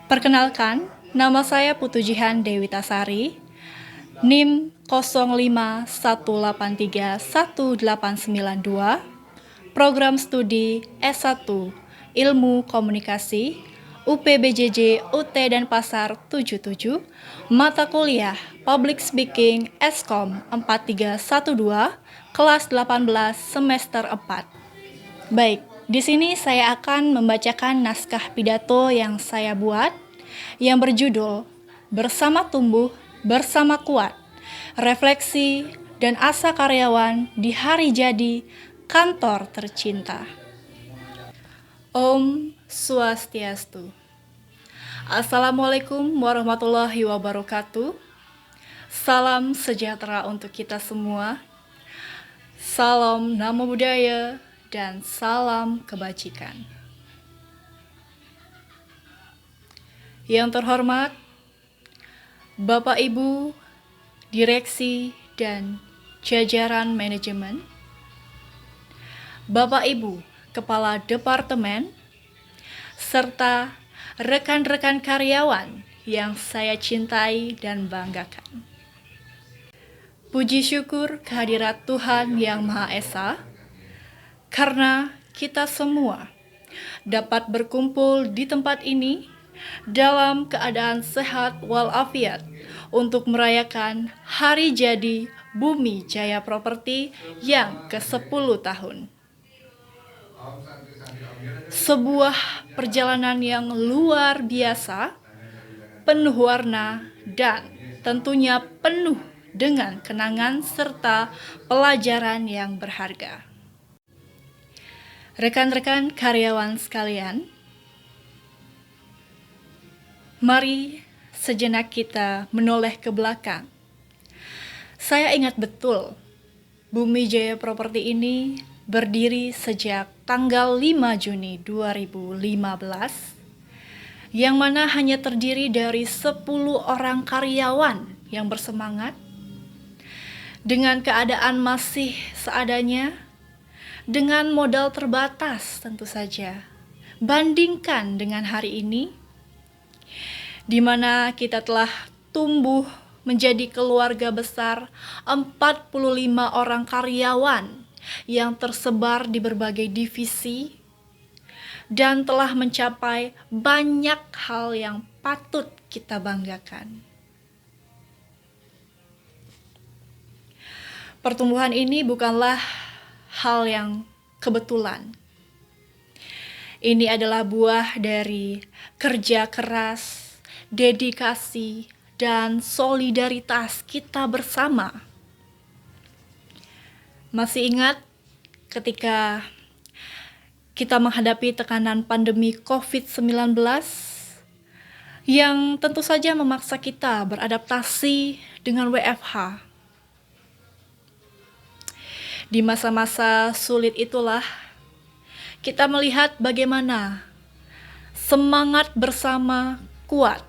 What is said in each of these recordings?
Perkenalkan, nama saya Putu Jihan Dewi Tasari, NIM 0518311892, Program Studi S1 Ilmu Komunikasi, UPBJJ UT Denpasar 77, Mata Kuliah Public Speaking Eskom 4312, kelas 18 semester 4. Baik, di sini saya akan membacakan naskah pidato yang saya buat yang berjudul Bersama Tumbuh, Bersama Kuat, Refleksi dan Asa Karyawan di Hari Jadi Kantor Tercinta. Om Swastiastu. Assalamualaikum warahmatullahi wabarakatuh. Salam sejahtera untuk kita semua. Salam Namo Buddhaya dan salam kebajikan. Yang terhormat, Bapak Ibu, Direksi dan jajaran manajemen, Bapak Ibu, Kepala Departemen, serta rekan-rekan karyawan yang saya cintai dan banggakan. Puji syukur kehadirat Tuhan Yang Maha Esa, karena kita semua dapat berkumpul di tempat ini dalam keadaan sehat walafiat untuk merayakan Hari Jadi Bumi Jaya Properti yang ke-10 tahun. Sebuah perjalanan yang luar biasa, penuh warna dan tentunya penuh dengan kenangan serta pelajaran yang berharga. Rekan-rekan karyawan sekalian, mari sejenak kita menoleh ke belakang. Saya ingat betul, Bumi Jaya Properti ini berdiri sejak tanggal 5 Juni 2015, yang mana hanya terdiri dari 10 orang karyawan yang bersemangat, dengan keadaan masih seadanya, dengan modal terbatas tentu saja. Bandingkan dengan hari ini, di mana kita telah tumbuh menjadi keluarga besar 45 orang karyawan yang tersebar di berbagai divisi dan telah mencapai banyak hal yang patut kita banggakan. Pertumbuhan ini bukanlah hal yang kebetulan. Ini adalah buah dari kerja keras, dedikasi, dan solidaritas kita bersama. Masih ingat ketika kita menghadapi tekanan pandemi COVID-19 yang tentu saja memaksa kita beradaptasi dengan WFH. Di masa-masa sulit itulah kita melihat bagaimana semangat bersama kuat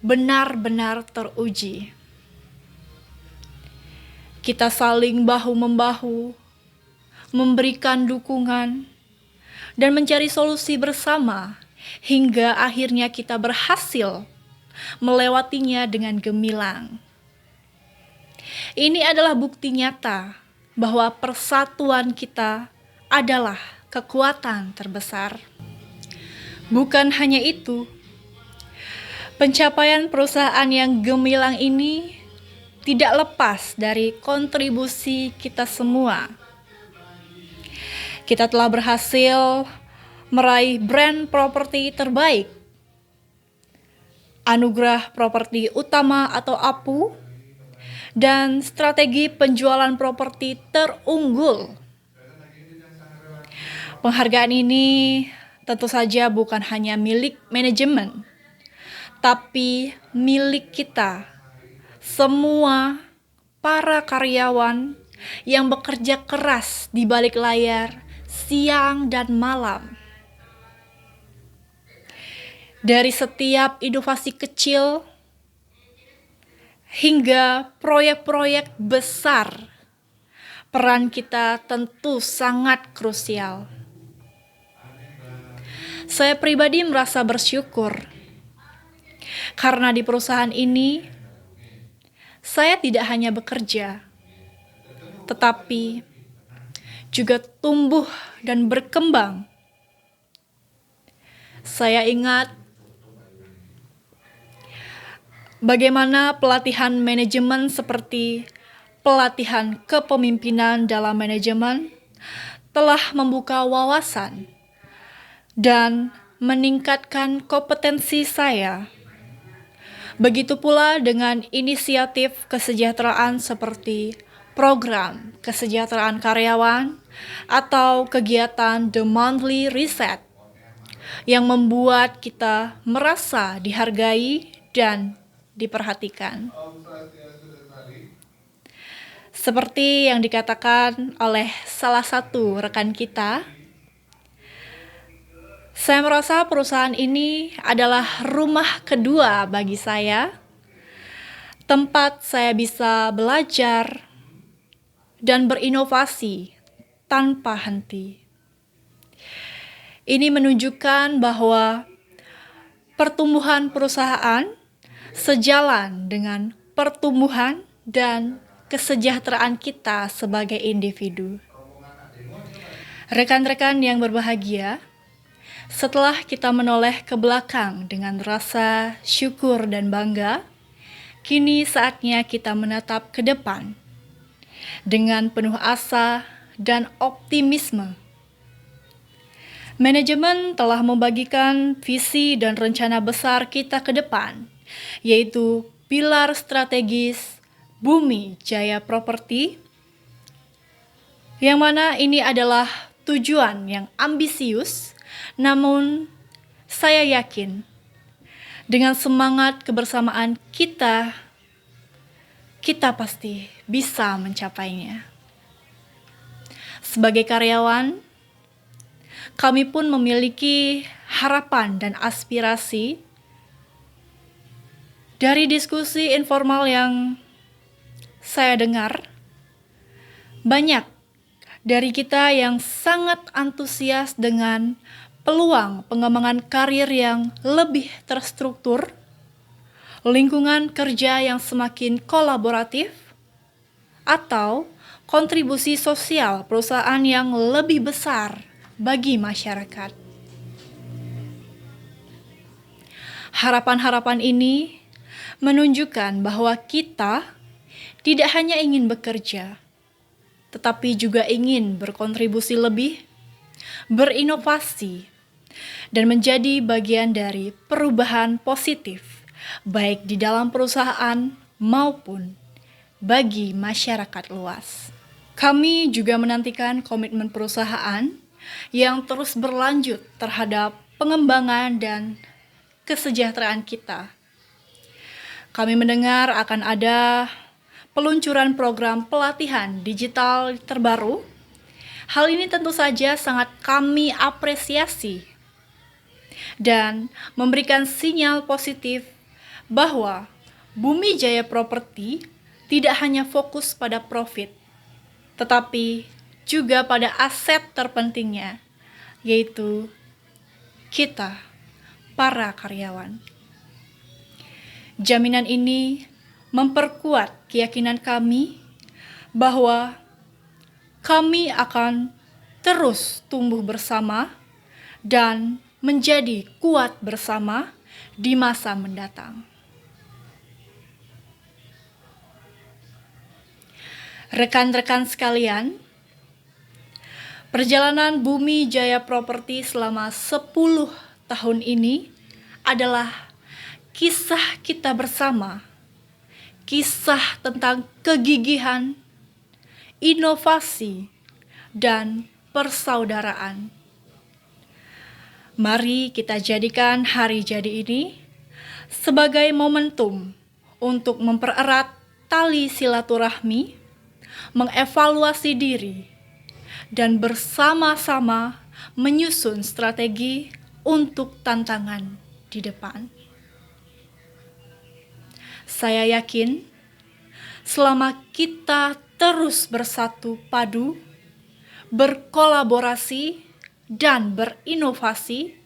benar-benar teruji. Kita saling bahu-membahu, memberikan dukungan, dan mencari solusi bersama hingga akhirnya kita berhasil melewatinya dengan gemilang. Ini adalah bukti nyata bahwa persatuan kita adalah kekuatan terbesar. Bukan hanya itu, pencapaian perusahaan yang gemilang ini tidak lepas dari kontribusi kita semua. Kita telah berhasil meraih brand properti terbaik, anugerah properti utama atau APU, dan strategi penjualan properti terunggul. Penghargaan ini tentu saja bukan hanya milik manajemen, tapi milik kita, semua para karyawan yang bekerja keras di balik layar, siang dan malam. Dari setiap inovasi kecil hingga proyek-proyek besar, peran kita tentu sangat krusial. Saya pribadi merasa bersyukur Karena di perusahaan ini, saya tidak hanya bekerja, tetapi juga tumbuh dan berkembang. Saya ingat bagaimana pelatihan manajemen seperti pelatihan kepemimpinan dalam manajemen telah membuka wawasan dan meningkatkan kompetensi saya. Begitu pula dengan inisiatif kesejahteraan seperti program kesejahteraan karyawan atau kegiatan The Monthly Reset yang membuat kita merasa dihargai dan diperhatikan. Seperti yang dikatakan oleh salah satu rekan kita, saya merasa perusahaan ini adalah rumah kedua bagi saya, tempat saya bisa belajar dan berinovasi tanpa henti. Ini menunjukkan bahwa pertumbuhan perusahaan sejalan dengan pertumbuhan dan kesejahteraan kita sebagai individu. Rekan-rekan yang berbahagia, setelah kita menoleh ke belakang dengan rasa syukur dan bangga, kini saatnya kita menatap ke depan dengan penuh asa dan optimisme. Manajemen telah membagikan visi dan rencana besar kita ke depan, yaitu pilar strategis Bumi Jaya Properti, yang mana ini adalah tujuan yang ambisius. Namun, saya yakin dengan semangat kebersamaan kita pasti bisa mencapainya. Sebagai karyawan, kami pun memiliki harapan dan aspirasi dari diskusi informal yang saya dengar. Banyak dari kita yang sangat antusias dengan peluang pengembangan karir yang lebih terstruktur, lingkungan kerja yang semakin kolaboratif, atau kontribusi sosial perusahaan yang lebih besar bagi masyarakat. Harapan-harapan ini menunjukkan bahwa kita tidak hanya ingin bekerja, tetapi juga ingin berkontribusi lebih, berinovasi, dan menjadi bagian dari perubahan positif, baik di dalam perusahaan maupun bagi masyarakat luas. Kami juga menantikan komitmen perusahaan yang terus berlanjut terhadap pengembangan dan kesejahteraan kita. Kami mendengar akan ada peluncuran program pelatihan digital terbaru. Hal ini tentu saja sangat kami apresiasi dan memberikan sinyal positif bahwa Bumi Jaya Properti tidak hanya fokus pada profit, tetapi juga pada aset terpentingnya, yaitu kita, para karyawan. Jaminan ini memperkuat keyakinan kami bahwa kami akan terus tumbuh bersama dan menjadi kuat bersama di masa mendatang. Rekan-rekan sekalian, perjalanan Bumi Jaya Properti selama 10 tahun ini adalah kisah kita bersama, kisah tentang kegigihan, inovasi, dan persaudaraan. Mari kita jadikan hari jadi ini sebagai momentum untuk mempererat tali silaturahmi, mengevaluasi diri, dan bersama-sama menyusun strategi untuk tantangan di depan. Saya yakin selama kita terus bersatu padu, berkolaborasi, dan berinovasi,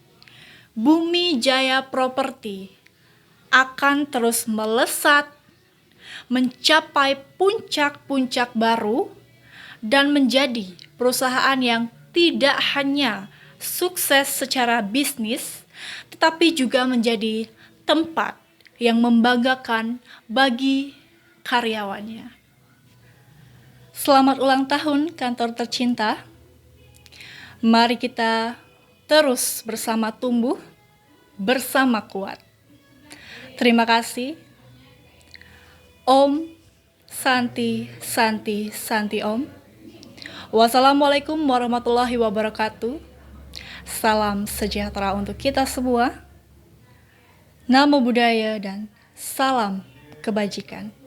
Bumi Jaya Properti akan terus melesat, mencapai puncak-puncak baru, dan menjadi perusahaan yang tidak hanya sukses secara bisnis, tetapi juga menjadi tempat yang membanggakan bagi karyawannya. Selamat ulang tahun kantor tercinta. Mari kita terus bersama tumbuh, bersama kuat. Terima kasih. Om Santi Santi Santi Om. Wassalamualaikum warahmatullahi wabarakatuh. Salam sejahtera untuk kita semua. Namo Buddhaya dan salam kebajikan.